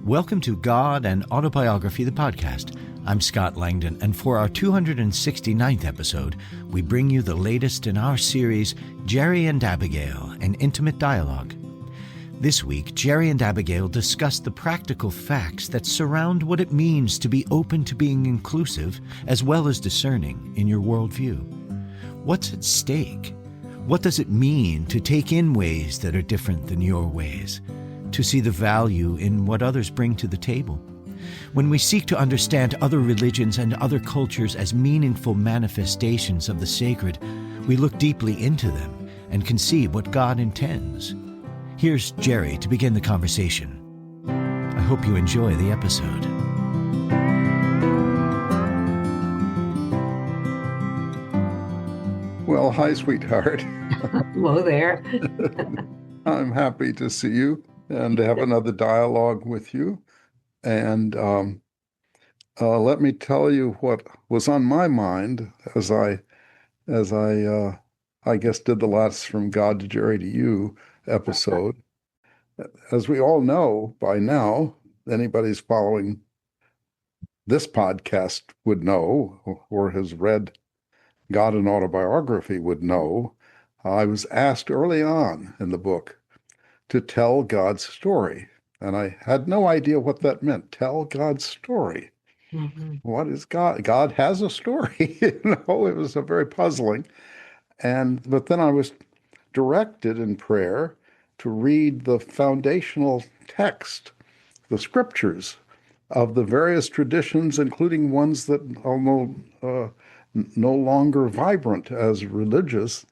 Welcome to God and Autobiography, the podcast. I'm Scott Langdon, and for our 269th episode, we bring you the latest in our series, Jerry and Abigail, an intimate dialogue. This week, Jerry and Abigail discuss the practical facts that surround what it means to be open to being inclusive as well as discerning in your worldview. What's at stake? What does it mean to take in ways that are different than your ways? To see the value in what others bring to the table? When we seek to understand other religions and other cultures as meaningful manifestations of the sacred, we look deeply into them and can see what God intends. Here's Jerry to begin the conversation. I hope you enjoy the episode. Well, hi, sweetheart. Hello there. I'm happy to see you and to have another dialogue with you. And let me tell you what was on my mind as I guess did the last From God to Jerry to You episode. As we all know by now, anybody's following this podcast would know, or has read God and Autobiography would know, I was asked early on in the book to tell God's story. And I had no idea what that meant. Tell God's story. Mm-hmm. What is God? God has a story. It was a very puzzling. But then I was directed in prayer to read the foundational text, the scriptures of the various traditions, including ones that are no longer vibrant as religious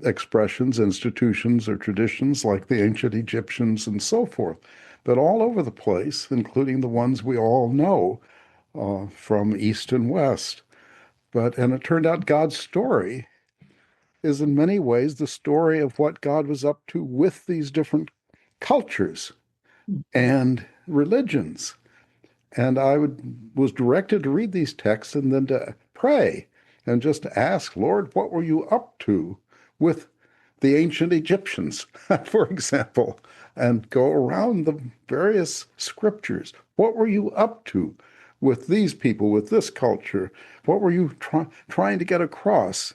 expressions, institutions, or traditions like the ancient Egyptians and so forth, but all over the place, including the ones we all know from East and West. And it turned out God's story is in many ways the story of what God was up to with these different cultures and religions. And I was directed to read these texts and then to pray and just ask, Lord, what were you up to with the ancient Egyptians, for example, and go around the various scriptures. What were you up to with these people, with this culture? What were you trying to get across?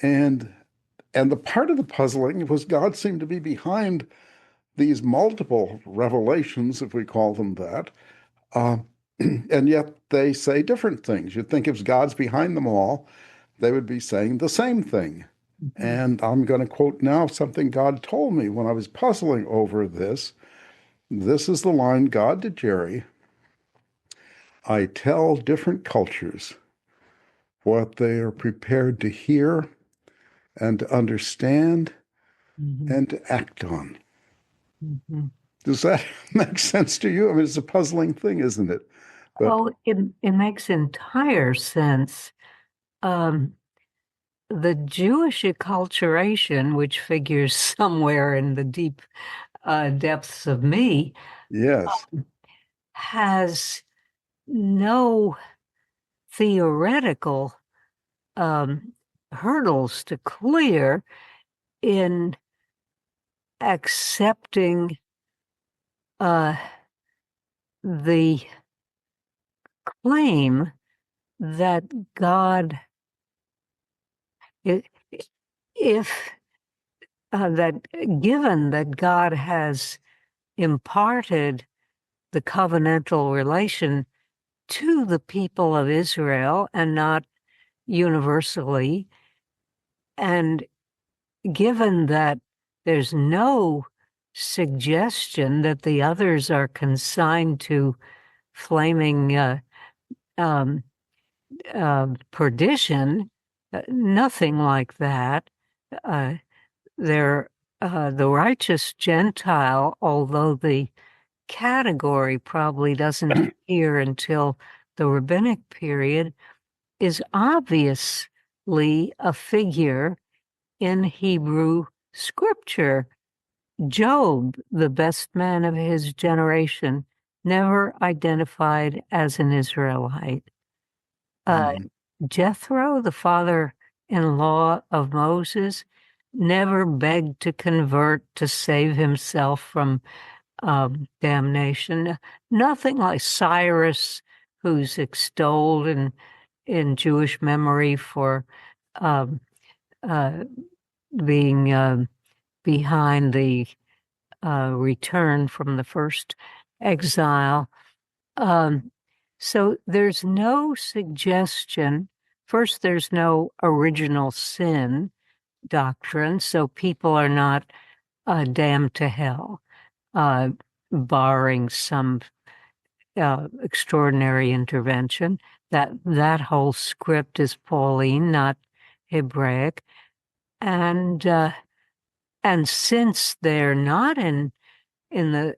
And the part of the puzzling was God seemed to be behind these multiple revelations, if we call them that, and yet they say different things. You'd think if God's behind them all, they would be saying the same thing. Mm-hmm. And I'm going to quote now something God told me when I was puzzling over this. This is the line God to Jerry. I tell different cultures what they are prepared to hear and to understand and to act on. Mm-hmm. Does that make sense to you? I mean, it's a puzzling thing, isn't it? Well, it makes entire sense. The Jewish acculturation, which figures somewhere in the deep depths of me, yes, has no theoretical hurdles to clear in accepting the claim that God, given that God has imparted the covenantal relation to the people of Israel and not universally, and given that there's no suggestion that the others are consigned to flaming perdition, nothing like that. They're the righteous Gentile, although the category probably doesn't appear until the rabbinic period, is obviously a figure in Hebrew scripture. Job, the best man of his generation, never identified as an Israelite. Jethro, the father-in-law of Moses, never begged to convert to save himself from damnation. Nothing like Cyrus, who's extolled in Jewish memory for um, being behind the return from the first exile. So there's no suggestion. First, there's no original sin doctrine, so people are not damned to hell, barring some extraordinary intervention. That whole script is Pauline, not Hebraic, and since they're not in the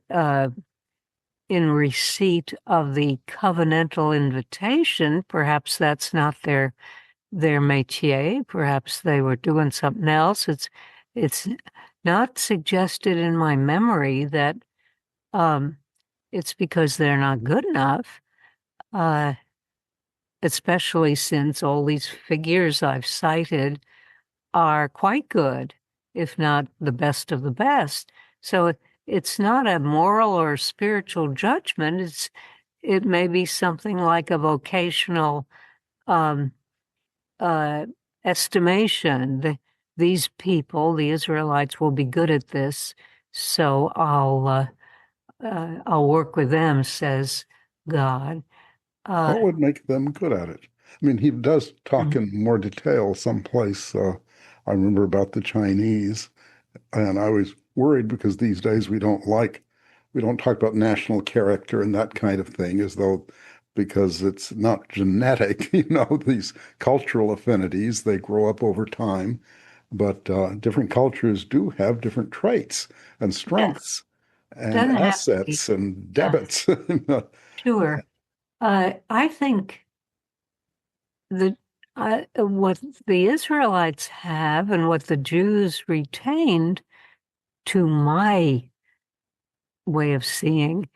in receipt of the covenantal invitation, perhaps that's not their métier. Perhaps they were doing something else. It's not suggested in my memory that it's because they're not good enough, especially since all these figures I've cited are quite good, if not the best of the best. So it's not a moral or spiritual judgment. It may be something like a vocational estimation. These people, the Israelites, will be good at this, so I'll work with them, says God. What would make them good at it? I mean, he does talk in more detail someplace. I remember about the Chinese, and I was worried because these days we don't talk about national character and that kind of thing as though because it's not genetic, these cultural affinities, they grow up over time. But different cultures do have different traits and strengths and assets and debits. Sure. I think that what the Israelites have and what the Jews retained, to my way of seeing,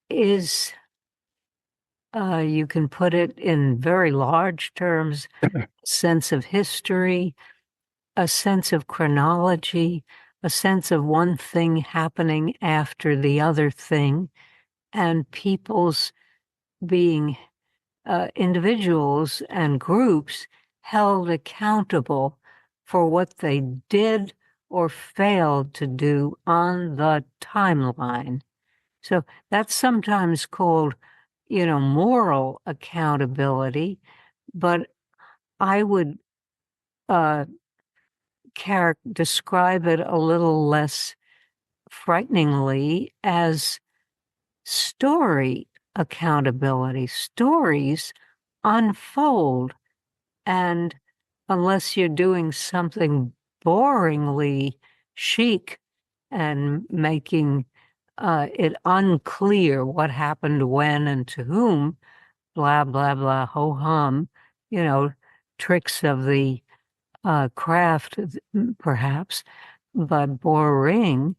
is you can put it in very large terms, a sense of history, a sense of chronology, a sense of one thing happening after the other thing, and people's being individuals and groups held accountable for what they did or failed to do on the timeline. So that's sometimes called, moral accountability, but I would describe it a little less frighteningly as story accountability. Stories unfold, and unless you're doing something boringly chic and making it unclear what happened when and to whom, blah, blah, blah, ho-hum, tricks of the craft, perhaps, but boring.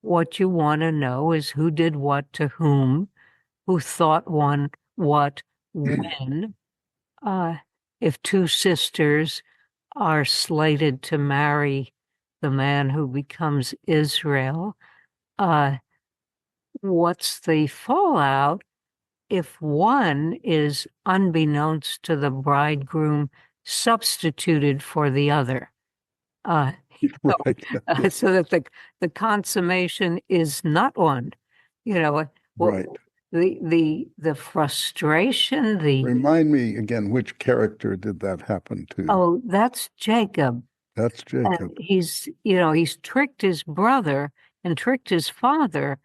What you want to know is who did what to whom, who thought what when. If two sisters are slated to marry the man who becomes Israel, what's the fallout if one is, unbeknownst to the bridegroom, substituted for the other? Right. So that the consummation is not one. Right. The frustration, Remind me again, which character did that happen to? Oh, that's Jacob. That's Jacob. And he's tricked his brother and tricked his father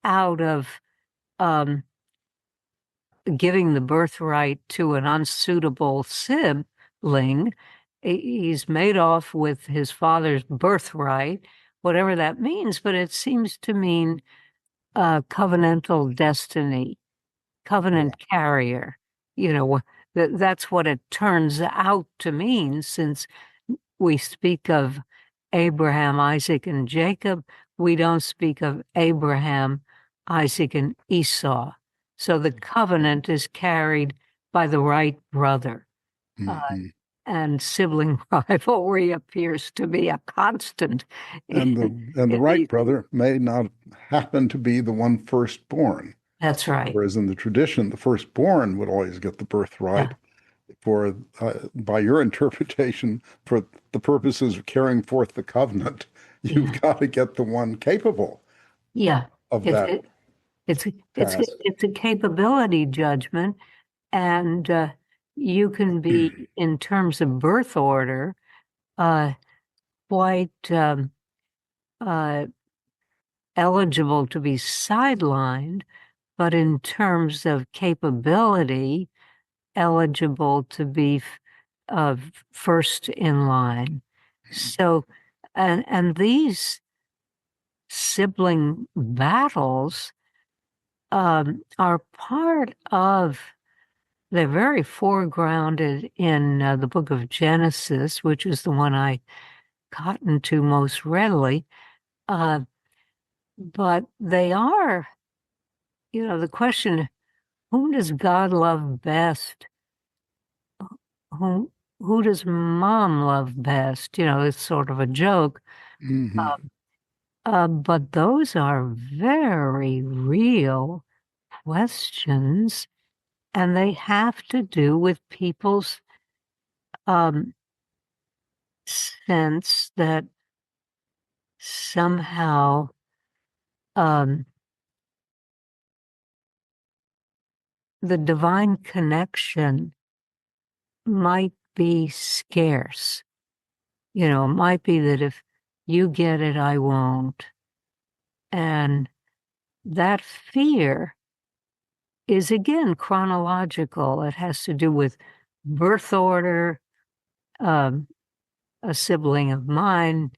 out of giving the birthright to an unsuitable sibling. He's made off with his father's birthright, whatever that means, but it seems to mean covenantal destiny, covenant carrier. That's what it turns out to mean, since we speak of Abraham, Isaac, and Jacob. We don't speak of Abraham, Isaac, and Esau. So the covenant is carried by the right brother. and sibling rivalry appears to be a constant. And the right brother may not happen to be the one firstborn. That's right. Whereas in the tradition, the firstborn would always get the birthright. For by your interpretation, for the purposes of carrying forth the covenant, you've got to get the one capable of that. It's a capability judgment, and you can be, in terms of birth order, quite eligible to be sidelined, but in terms of capability, eligible to be first in line. So, and these sibling battles are part of, they're very foregrounded in the book of Genesis, which is the one I cotton to most readily. But they are, the question, whom does God love best? Who does mom love best? It's sort of a joke. But those are very real questions, and they have to do with people's sense that somehow the divine connection might be scarce. It might be that if you get it, I won't. And that fear is, again, chronological. It has to do with birth order. A sibling of mine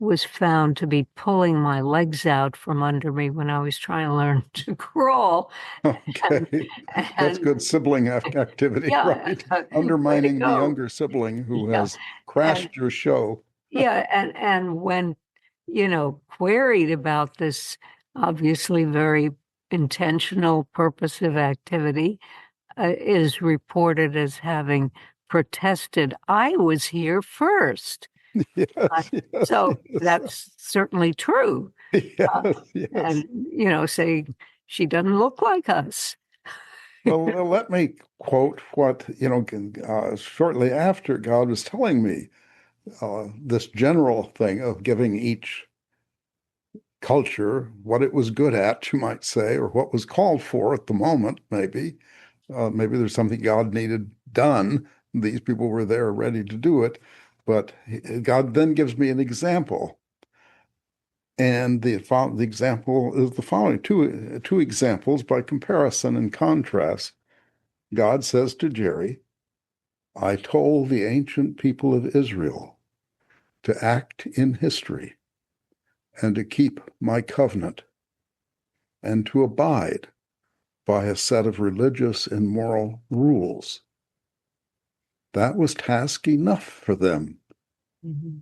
was found to be pulling my legs out from under me when I was trying to learn to crawl. Okay. That's good sibling activity, right? Undermining the younger sibling who has crashed your show. And when, queried about this obviously very intentional, purposive activity, is reported as having protested, I was here first. Yes, so that's certainly true. Yes. And, say she doesn't look like us. Well, let me quote what, shortly after God was telling me this general thing of giving each culture what it was good at, you might say, or what was called for at the moment, maybe. Maybe there's something God needed done. These people were there ready to do it. But God then gives me an example. And the example is the following, two examples by comparison and contrast. God says to Jerry, I told the ancient people of Israel to act in history and to keep my covenant and to abide by a set of religious and moral rules. That was task enough for them. Mm-hmm.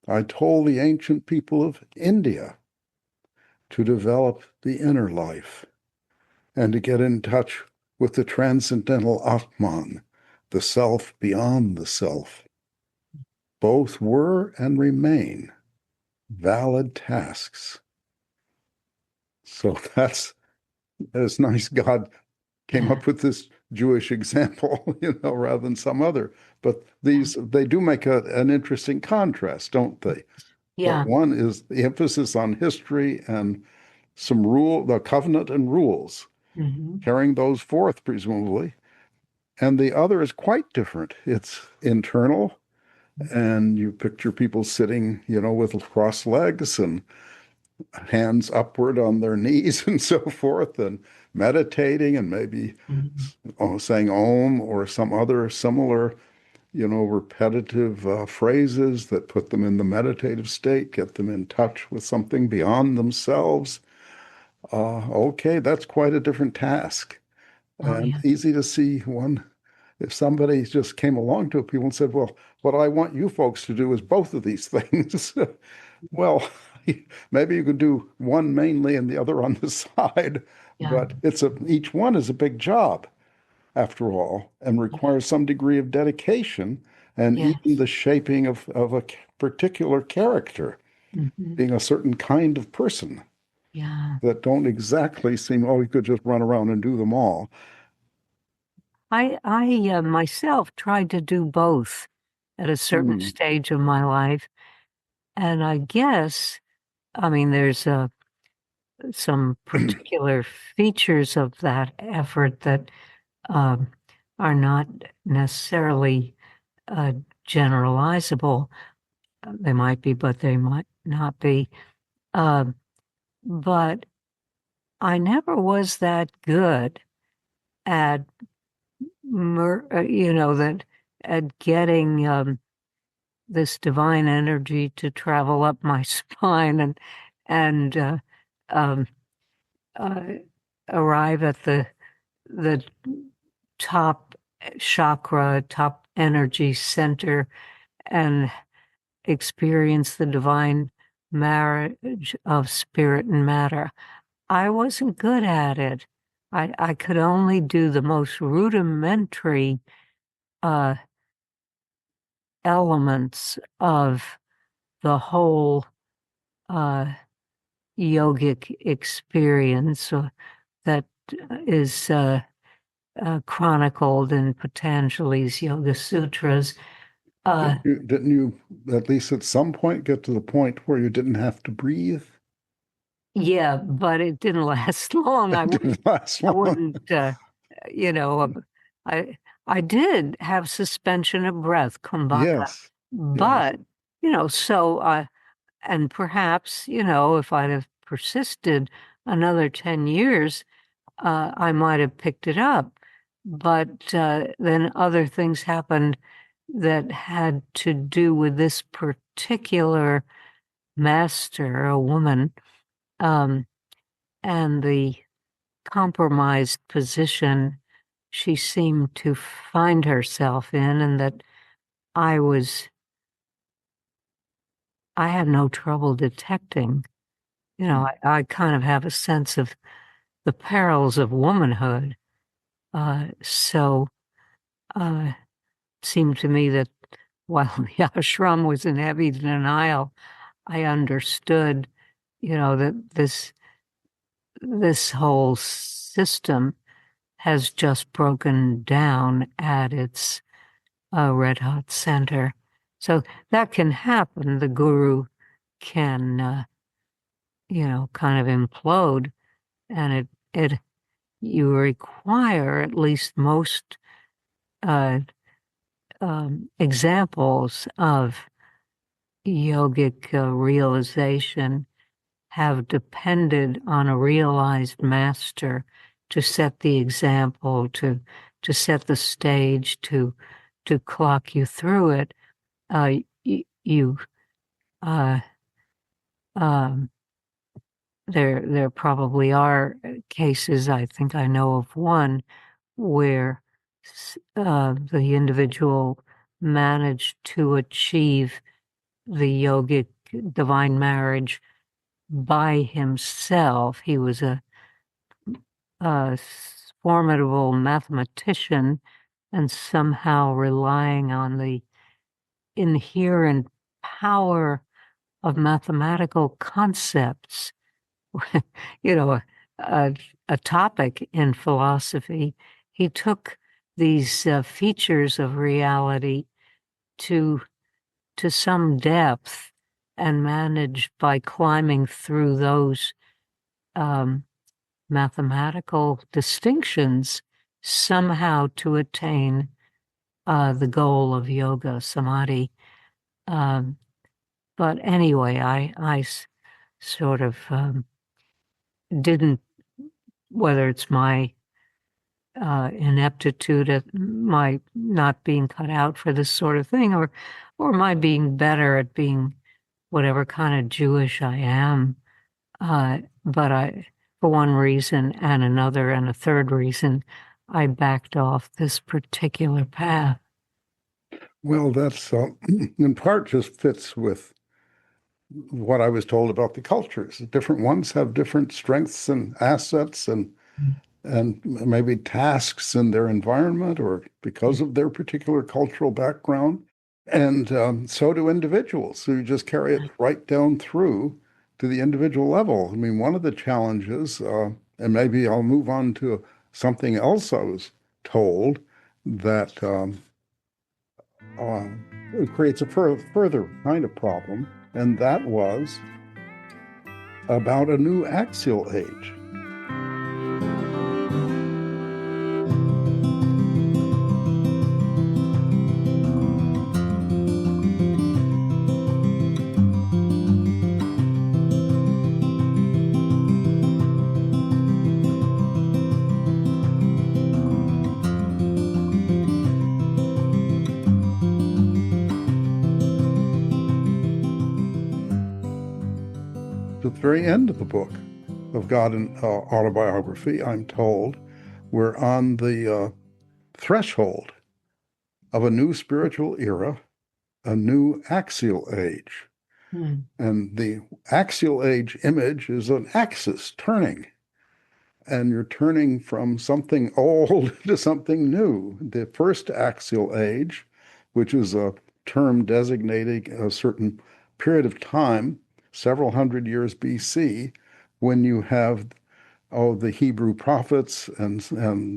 I told the ancient people of India to develop the inner life and to get in touch with the transcendental Atman, the self beyond the self. Both were and remain valid tasks. So that's nice. God came up with this Jewish example, rather than some other. But they do make an interesting contrast, don't they? Yeah. But one is the emphasis on history and some the covenant and rules, carrying those forth, presumably. And the other is quite different. It's internal, and you picture people sitting, with crossed legs and hands upward on their knees and so forth, and meditating and maybe saying Om or some other similar, repetitive phrases that put them in the meditative state, get them in touch with something beyond themselves. Okay, that's quite a different task. And easy to see if somebody just came along to people and said, well, what I want you folks to do is both of these things. Well, maybe you could do one mainly and the other on the side, but each one is a big job. after all, and requires some degree of dedication and even Yes. the shaping of a particular character, Hmm. being a certain kind of person Yeah. that don't exactly seem, oh, you could just run around and do them all. I myself tried to do both at a certain Hmm. stage of my life. And I guess, I mean, there's some particular features of that effort that um, are not necessarily uh, generalizable. They might be, but they might not be. Um, but I never was that good at, that at getting this divine energy to travel up my spine and um, uh, arrive at the top chakra, top energy center, and experience the divine marriage of spirit and matter. I wasn't good at it. I could only do the most rudimentary uh, elements of the whole uh, yogic experience that is chronicled in Patanjali's Yoga Sutras. Uh, Didn't you, at least at some point, get to the point where you didn't have to breathe? yeah, but it didn't last long. It didn't last I long. wouldn't, you know, I, I did have suspension of breath, kumbhaka, Yes, yes. but, so, and perhaps, if I'd have persisted another 10 years, I might have picked it up. But then other things happened that had to do with this particular master, a woman, um, and the compromised position she seemed to find herself in, and that I was, I had no trouble detecting. I kind of have a sense of the perils of womanhood. So it seemed to me that while the ashram was in heavy denial, I understood, that this whole system has just broken down at its red hot center. So that can happen. The guru can, kind of implode, and it you require at least most uh, examples of yogic realization have depended on a realized master to set the example, to set the stage, to clock you through it. You uh, um, there probably are cases. I think I know of one where the individual managed to achieve the yogic divine marriage by himself. He was a formidable mathematician and somehow relying on the inherent power of mathematical concepts, you know, a, a topic in philosophy. He took these features of reality to some depth and managed by climbing through those um, mathematical distinctions somehow to attain the goal of yoga samadhi. Um, but anyway, I sort of didn't, whether it's my ineptitude at my not being cut out for this sort of thing, or my being better at being whatever kind of Jewish I am. But for one reason and another and a third reason, I backed off this particular path. Well, that's in part just fits with what I was told about the cultures. Different ones have different strengths and assets and maybe tasks in their environment or because of their particular cultural background. And so do individuals who just carry it right down through to the individual level. I mean, one of the challenges, and maybe I'll move on to something else I was told that it creates a further kind of problem, and that was about a new axial age. At the very end of the book of God and Autobiography, I'm told, we're on the threshold of a new spiritual era, a new axial age. And the axial age image is an axis turning. And you're turning from something old to something new. The first axial age, which is a term designating a certain period of time, several hundred years BC, when you have the Hebrew prophets and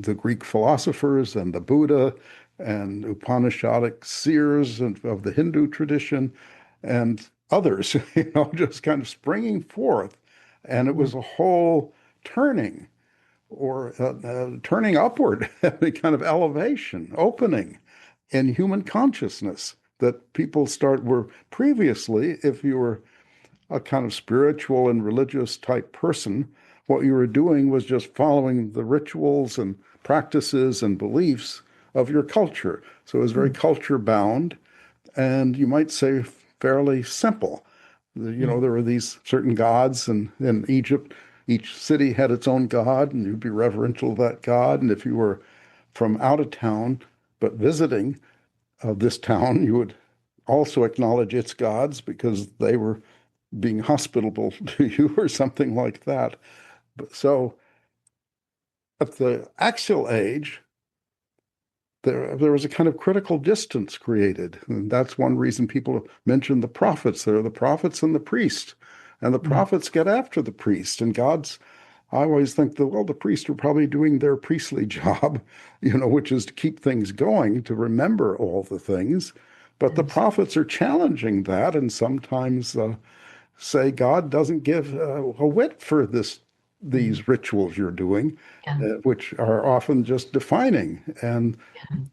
the Greek philosophers and the Buddha and Upanishadic seers of the Hindu tradition and others, just kind of springing forth. And it was a whole turning or turning upward, a kind of elevation, opening in human consciousness that people were previously, if you were a kind of spiritual and religious type person, what you were doing was just following the rituals and practices and beliefs of your culture. So it was very culture bound, and you might say fairly simple. There were these certain gods, and in Egypt, each city had its own god, and you'd be reverential of that god. And if you were from out of town but visiting this town, you would also acknowledge its gods because they were being hospitable to you or something like that. So at the axial age, there was a kind of critical distance created. And that's one reason people mention the prophets. There are the prophets and the priest. And the prophets get after the priest. And I always think that, the priests are probably doing their priestly job, which is to keep things going, to remember all the things. But the prophets are challenging that and sometimes say God doesn't give a whit for these rituals you're doing, which are often just defining. And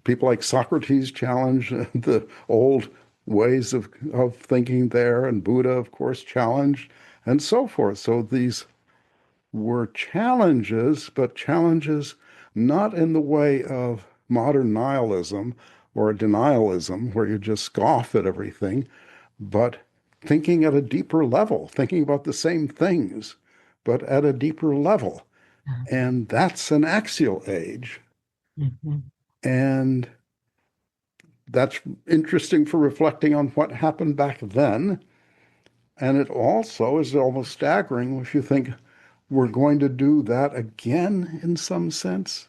people like Socrates challenge the old ways of thinking there, and Buddha, of course, challenged, and so forth. So these were challenges, but challenges not in the way of modern nihilism or denialism, where you just scoff at everything, but thinking at a deeper level, thinking about the same things, but at a deeper level. And that's an axial age. And that's interesting for reflecting on what happened back then. And it also is almost staggering if you think we're going to do that again in some sense.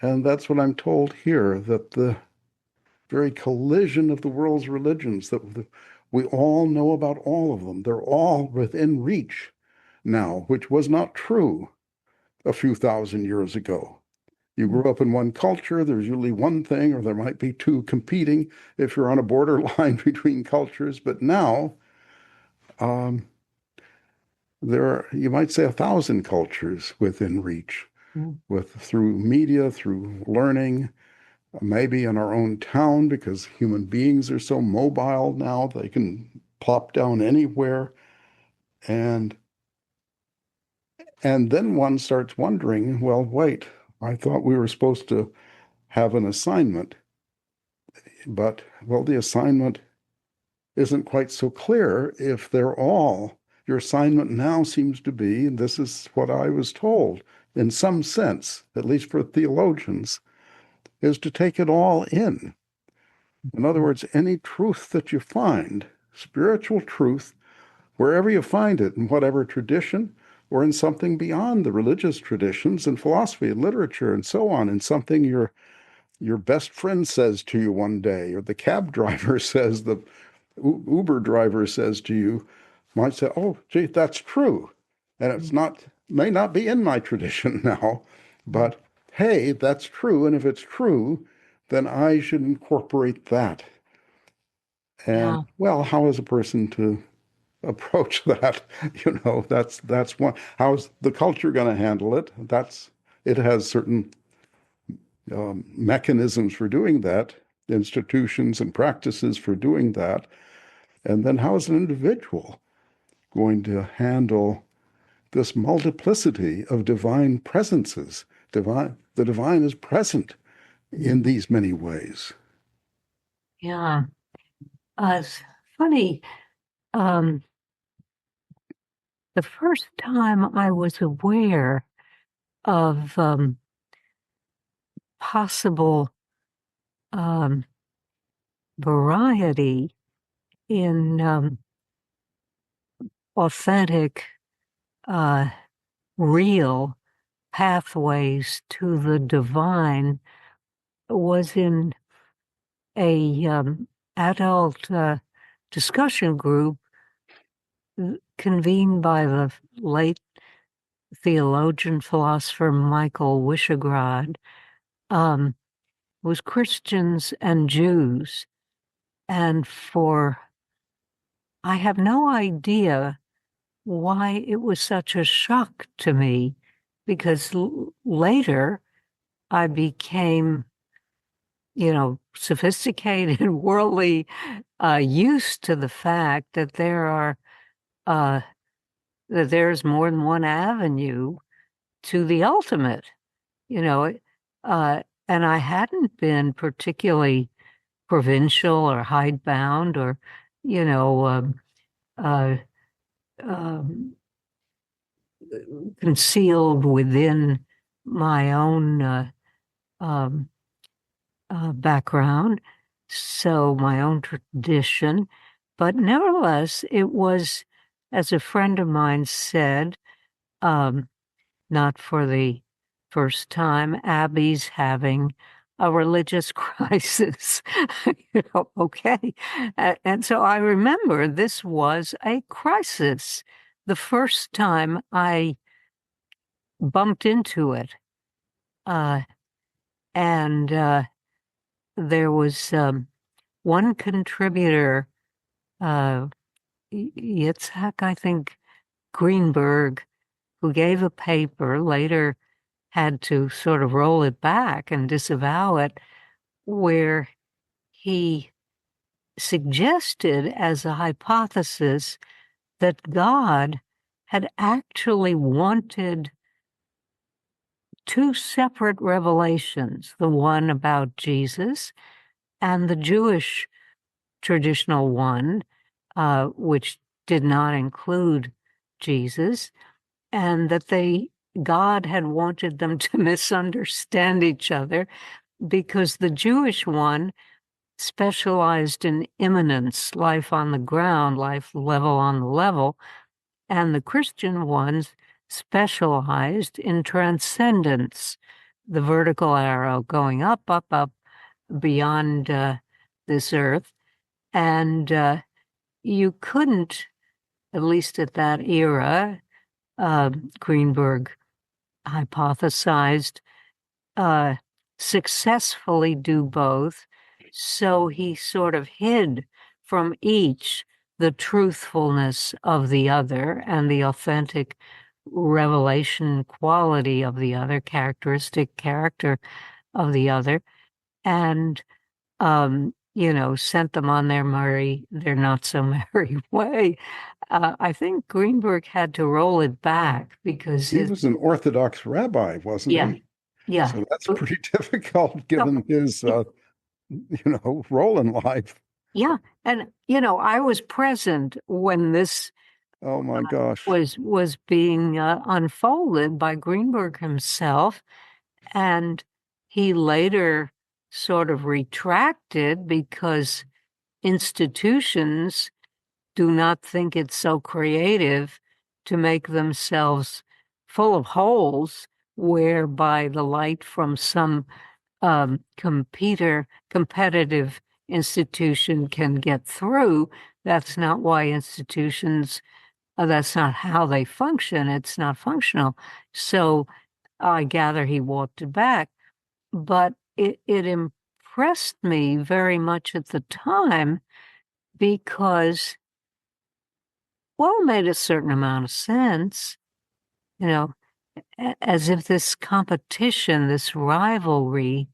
And that's what I'm told here, that the very collision of the world's religions, that we all know about all of them. They're all within reach now, which was not true a few thousand years ago. You grew up in one culture, there's usually one thing, or there might be two competing if you're on a borderline between cultures. But now, there are, you might say, 1,000 cultures within reach, through media, through learning, maybe in our own town, because human beings are so mobile now, they can plop down anywhere. And then one starts wondering, well, wait, I thought we were supposed to have an assignment. But, the assignment isn't quite so clear if they're all. Your assignment now seems to be, and this is what I was told, in some sense, at least for theologians, is to take it all in. In other words, any truth that you find, spiritual truth, wherever you find it, in whatever tradition or in something beyond the religious traditions and philosophy and literature and so on, in something your best friend says to you one day, or the cab driver says, the Uber driver says to you, might say, oh, gee, that's true. And it's not, may not be in my tradition now, but hey, that's true. And if it's true, then I should incorporate that. And Yeah. well, how is a person to approach that? That's one. How's the culture going to handle it? It has certain mechanisms for doing that, institutions and practices for doing that. And then how is an individual going to handle this multiplicity of divine presences? The divine is present in these many ways. Yeah. It's funny. The first time I was aware of possible variety in authentic, real pathways to the divine was in a adult discussion group convened by the late theologian philosopher Michael Wishegrad. Was Christians and Jews. And I have no idea why it was such a shock to me, because later I became, sophisticated and worldly, used to the fact that that there's more than one avenue to the ultimate, and I hadn't been particularly provincial or hidebound or, uh, um, concealed within my own background, so my own tradition. But nevertheless, it was, as a friend of mine said, not for the first time, Abby's having a religious crisis. Okay. And so I remember this was a crisis the first time I bumped into it. And there was one contributor, Yitzhak, I think, Greenberg, who gave a paper, later had to sort of roll it back and disavow it, where he suggested as a hypothesis that God had actually wanted two separate revelations, the one about Jesus and the Jewish traditional one, which did not include Jesus, and that God had wanted them to misunderstand each other, because the Jewish one specialized in immanence, life on the ground, life level on the level, and the Christian ones specialized in transcendence, the vertical arrow going up, up, up beyond this earth. And you couldn't, at least at that era, Greenberg hypothesized, successfully do both. So he sort of hid from each the truthfulness of the other and the authentic revelation quality of the other, characteristic character of the other, and sent them on their not so merry way. I think Greenberg had to roll it back because he was an Orthodox rabbi, wasn't yeah, he? yeah. So that's pretty difficult given his, role in life. Yeah, and I was present when this Oh my gosh. was being unfolded by Greenberg himself, and he later sort of retracted because institutions do not think it's so creative to make themselves full of holes whereby the light from some competitive institution can get through. That's not why institutions, that's not how they function. It's not functional. So I gather he walked it back. But it impressed me very much at the time because, well, it made a certain amount of sense, you know, as if this competition, this rivalry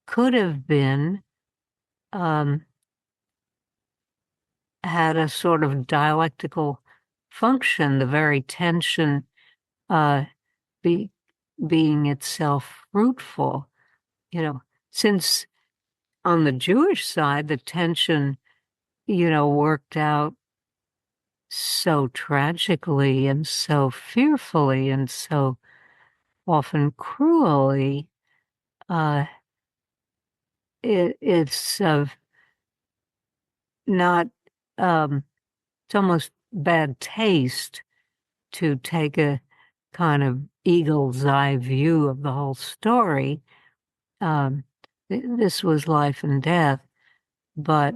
could have been had a sort of dialectical function, the very tension being itself fruitful. Since on the Jewish side, the tension, worked out so tragically and so fearfully and so often cruelly, it's not, it's almost bad taste to take a kind of eagle's eye view of the whole story. This was life and death. But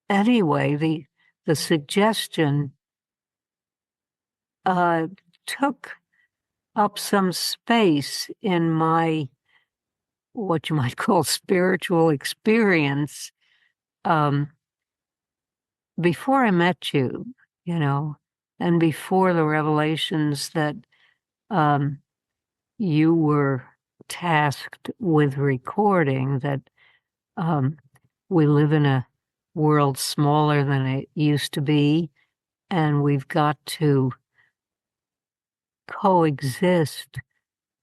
anyway, the suggestion took up some space in my, what you might call, spiritual experience before I met you, and before the revelations that you were tasked with recording, that we live in a world smaller than it used to be, and we've got to coexist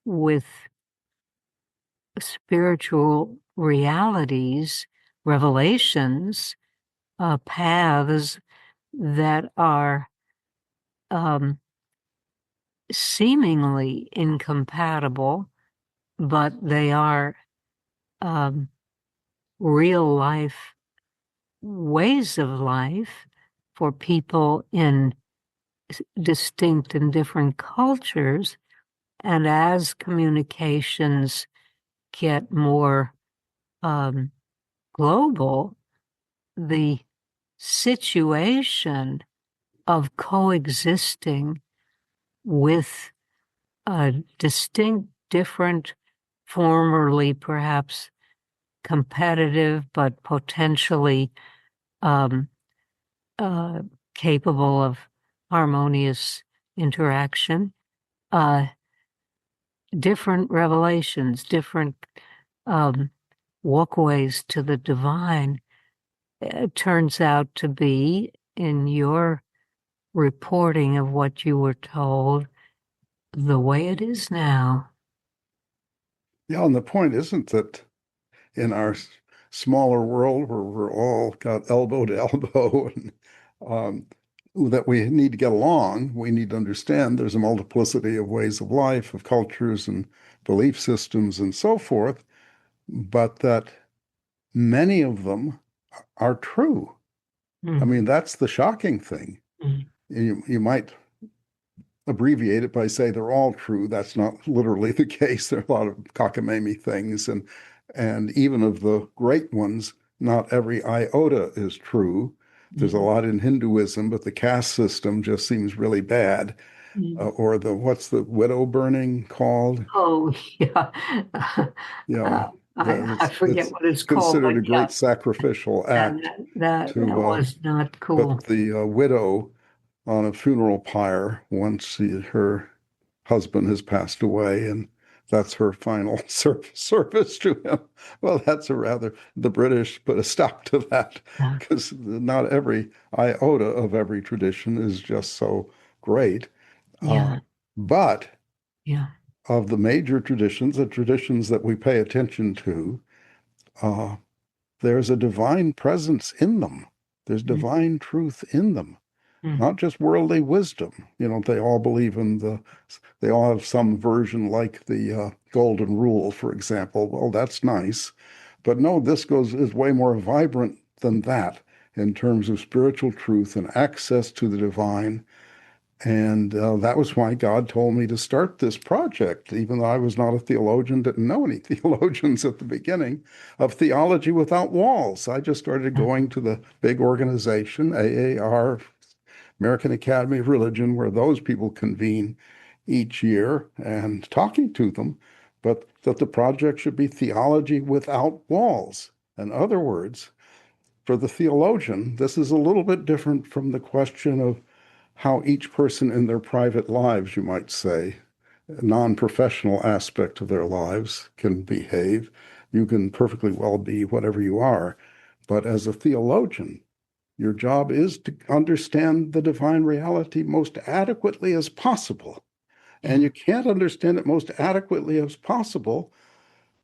with spiritual realities, revelations, paths that are seemingly incompatible, but they are real life ways of life for people in distinct and different cultures. And as communications get more global, the situation of coexisting with distinct, different, formerly perhaps competitive, but potentially capable of harmonious interaction, different revelations, different walkways to the divine. It turns out to be, in your reporting of what you were told, the way it is now. Yeah, and the point isn't that in our smaller world where we're all got elbow to elbow and that we need to get along, we need to understand there's a multiplicity of ways of life, of cultures and belief systems and so forth, but that many of them are true. I mean, that's the shocking thing. You might abbreviate it by say they're all true. That's not literally the case. There are a lot of cockamamie things, and even of the great ones, not every iota is true. There's a lot in Hinduism, but the caste system just seems really bad. Or what's the widow burning called? Oh, yeah. Yeah. I forget what it's called. Considered a great sacrificial act. That was not cool. But the widow on a funeral pyre, once her husband has passed away, and that's her final service to him. Well, that's the British put a stop to that, because not every iota of every tradition is just so great. But of the major traditions, the traditions that we pay attention to, there's a divine presence in them. There's divine truth in them. Not just worldly wisdom. They all believe they all have some version like the Golden Rule, for example. Well, that's nice. But no, this is way more vibrant than that. in terms of spiritual truth and access to the divine. And that was why God told me to start this project, even though I was not a theologian, didn't know any theologians at the beginning, of Theology Without Walls. I just started going to the big organization, AAR, American Academy of Religion, where those people convene each year, and talking to them, but that the project should be Theology Without Walls. In other words, for the theologian, this is a little bit different from the question of how each person in their private lives, you might say, a non-professional aspect of their lives can behave. You can perfectly well be whatever you are. But as a theologian, your job is to understand the divine reality most adequately as possible. And you can't understand it most adequately as possible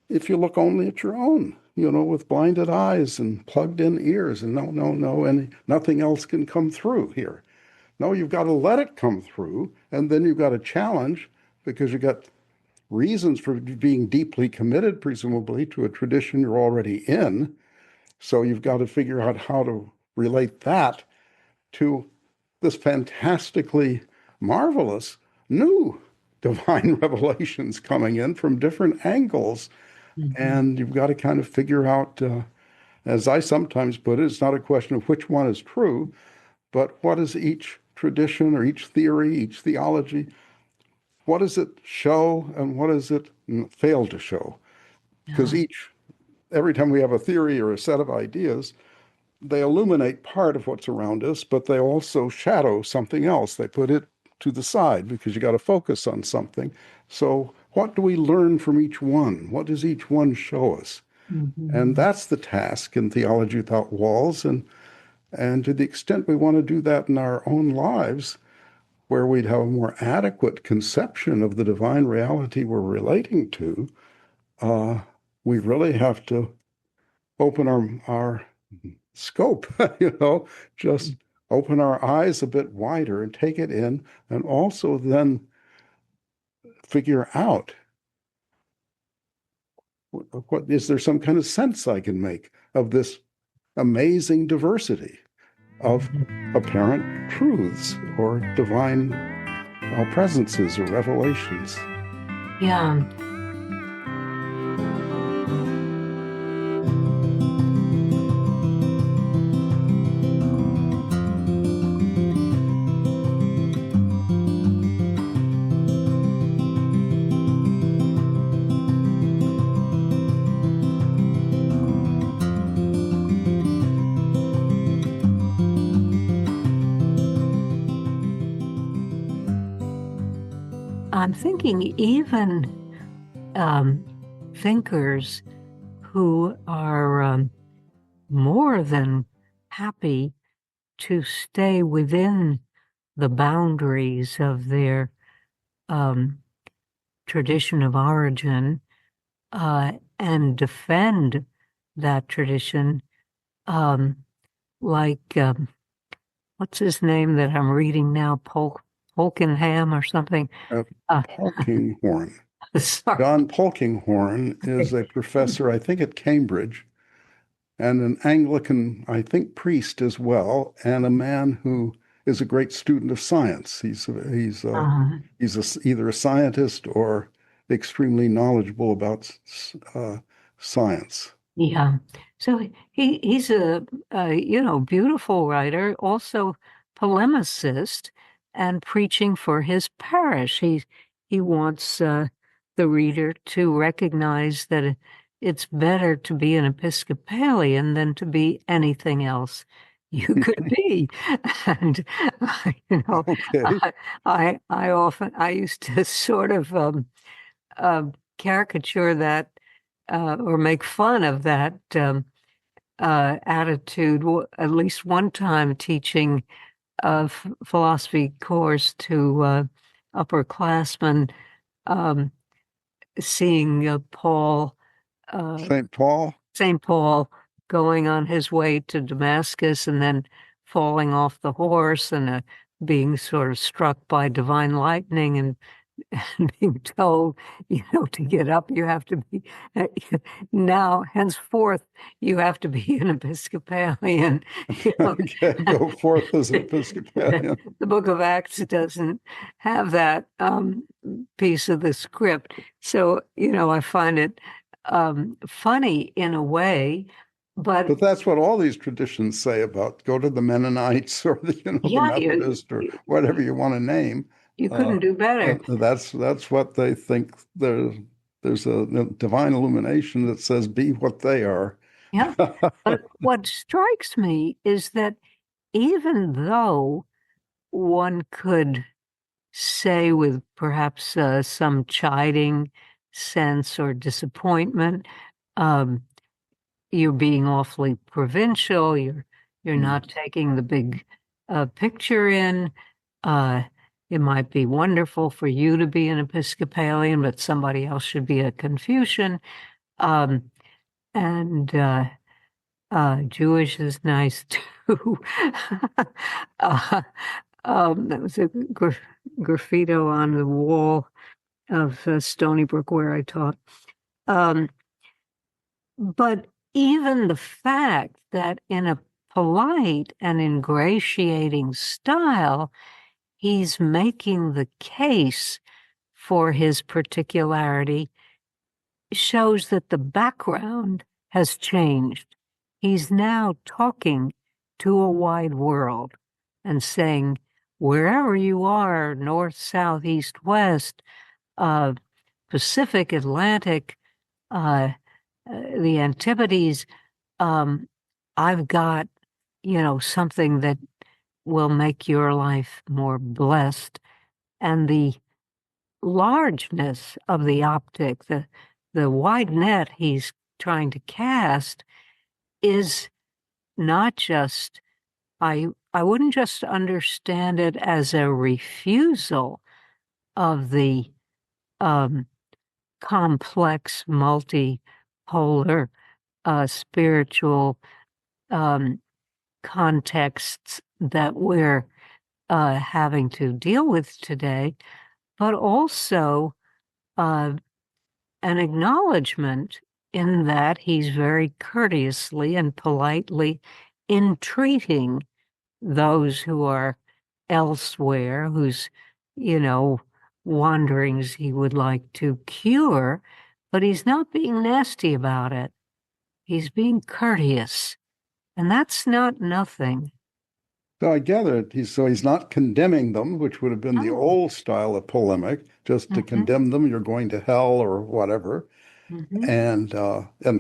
if you look only at your own, with blinded eyes and plugged in ears, and no, and nothing else can come through here. No, you've got to let it come through, and then you've got a challenge because you've got reasons for being deeply committed, presumably, to a tradition you're already in. So you've got to figure out how to relate that to this fantastically marvelous new divine revelations coming in from different angles. Mm-hmm. And you've got to kind of figure out, as I sometimes put it, it's not a question of which one is true, but what is each tradition or each theory, each theology, what does it show and what does it fail to show? Because every time we have a theory or a set of ideas, they illuminate part of what's around us, but they also shadow something else. They put it to the side because you got to focus on something. So what do we learn from each one? What does each one show us? Mm-hmm. And that's the task in Theology Without Walls. And to the extent we want to do that in our own lives, where we'd have a more adequate conception of the divine reality we're relating to, we really have to open our scope, just open our eyes a bit wider and take it in, and also then figure out what is there some kind of sense I can make of this amazing diversity of apparent truths or divine presences or revelations. Yeah. I'm thinking even thinkers who are more than happy to stay within the boundaries of their tradition of origin and defend that tradition, like what's his name that I'm reading now, Polkingham or something. Polkinghorne. John Polkinghorne is a professor, I think, at Cambridge, and an Anglican, I think, priest as well, and a man who is a great student of science. He's either a scientist or extremely knowledgeable about science. Yeah. So he's a beautiful writer, also polemicist, and preaching for his parish. He wants the reader to recognize that it's better to be an Episcopalian than to be anything else you could be. And Okay. I used to sort of caricature that or make fun of that attitude. At least one time teaching a philosophy course to upperclassmen, seeing Paul, St. Paul going on his way to Damascus and then falling off the horse and being sort of struck by divine lightning and and being told, to get up, you have to be, now, henceforth, you have to be an Episcopalian. Okay, go forth as an Episcopalian. The Book of Acts doesn't have that piece of the script. So, I find it funny in a way, but that's what all these traditions say about go to the Mennonites or the yeah, Methodist or whatever you want to name. You couldn't do better. That's what they think. There's a divine illumination that says be what they are. Yeah. But what strikes me is that even though one could say with perhaps some chiding sense or disappointment, you're being awfully provincial, you're not taking the big picture in. It might be wonderful for you to be an Episcopalian, but somebody else should be a Confucian. And Jewish is nice too. That was a graffito on the wall of Stony Brook where I taught. But even the fact that in a polite and ingratiating style, he's making the case for his particularity shows that the background has changed. He's now talking to a wide world and saying, wherever you are, north, south, east, west, Pacific, Atlantic, the Antipodes, I've got, something that will make your life more blessed. And the largeness of the optic, the wide net he's trying to cast is not just, I wouldn't just understand it as a refusal of the complex, multipolar, spiritual contexts that we're having to deal with today, but also an acknowledgement in that he's very courteously and politely entreating those who are elsewhere, whose, wanderings he would like to cure, but he's not being nasty about it. He's being courteous, and that's not nothing. So I gather he's not condemning them, which would have been the old style of polemic, just to condemn them, you're going to hell or whatever, and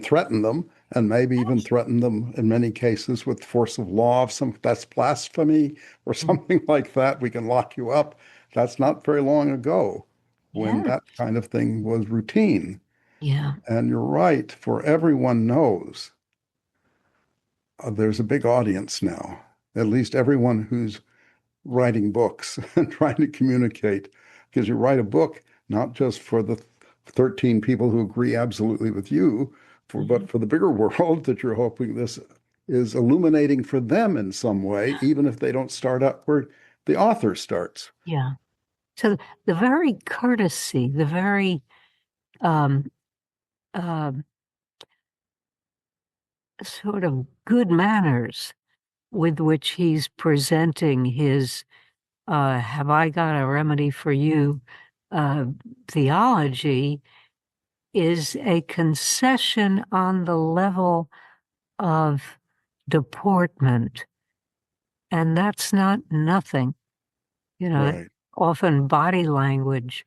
threaten them, and maybe even threaten them in many cases with force of law. That's blasphemy or something like that. We can lock you up. That's not very long ago when that kind of thing was routine. Yeah. And you're right, for everyone knows there's a big audience now, at least everyone who's writing books and trying to communicate, because you write a book not just for the 13 people who agree absolutely with you, but for the bigger world that you're hoping this is illuminating for them in some way, even if they don't start out where the author starts. Yeah. So the very courtesy, the very sort of good manners with which he's presenting his have I got a remedy for you theology is a concession on the level of deportment. And that's not nothing. Right. Often body language